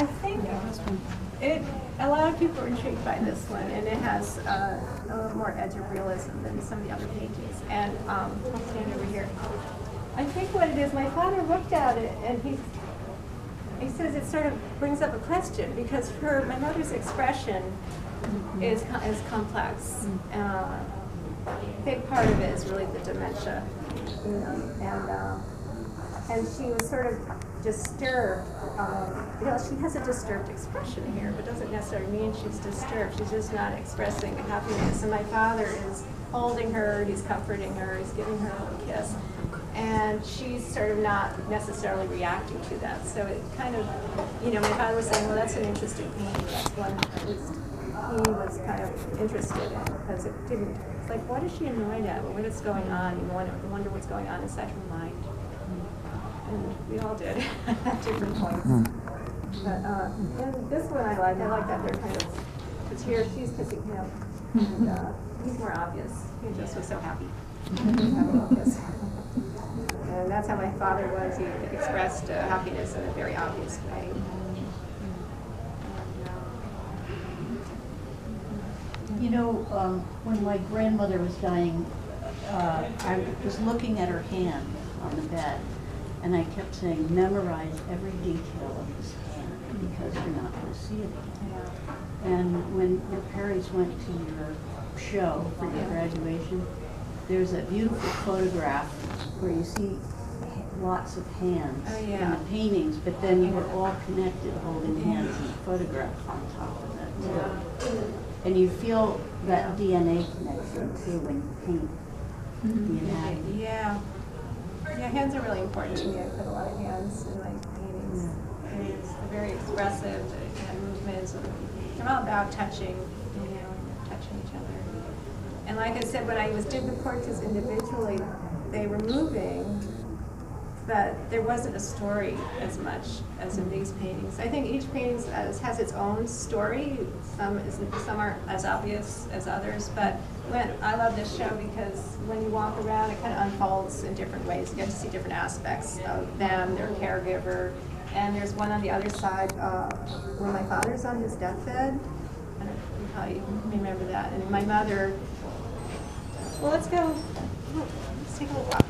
I think a lot of people are intrigued by this one, and it has a little more edge of realism than some of the other paintings. And I'll stand over here. I think what it is, my father looked at it, and he says it sort of brings up a question, because my mother's expression is complex. A big part of it is really the dementia, you know, and she was sort of disturbed. You know, she has a disturbed expression here, but doesn't necessarily mean she's disturbed. She's just not expressing happiness. And my father is holding her, he's comforting her, he's giving her a little kiss. And she's sort of not necessarily reacting to that. So it kind of, you know, my father was saying, well, that's an interesting painting. That's one at least he was kind of interested in, because it didn't, it's like, what is she annoyed at? What is going on? You wonder what's going on inside her mind. And we all did at different points. But and this one I like that they're kind of, because here she's kissing him, and he's more obvious. He just was so happy to have a little kiss. And that's how my father was. He expressed happiness in a very obvious way. You know, when my grandmother was dying, I was looking at her hand on the bed, and I kept saying, memorize every detail of this hand, because you're not going to see it again. And when your parents went to your show for your graduation, there's a beautiful photograph where you see lots of hands in the paintings, but then you were all connected holding hands in the photographs on top of that too. And you feel that DNA connection too when you paint the anatomy. Yeah, hands are really important to me. I put a lot of hands in my paintings. It's very expressive, and movements. They're all about touching, you know, touching each other. And like I said, when I did the portraits individually, they were moving, but there wasn't a story as much as in these paintings. I think each painting has its own story. Some aren't as obvious as others, but I love this show because when you walk around, it kind of unfolds in different ways. You get to see different aspects of them, their caregiver. And there's one on the other side when my father's on his deathbed. I don't know how you remember that. And my mother, well, let's go. Let's take a look.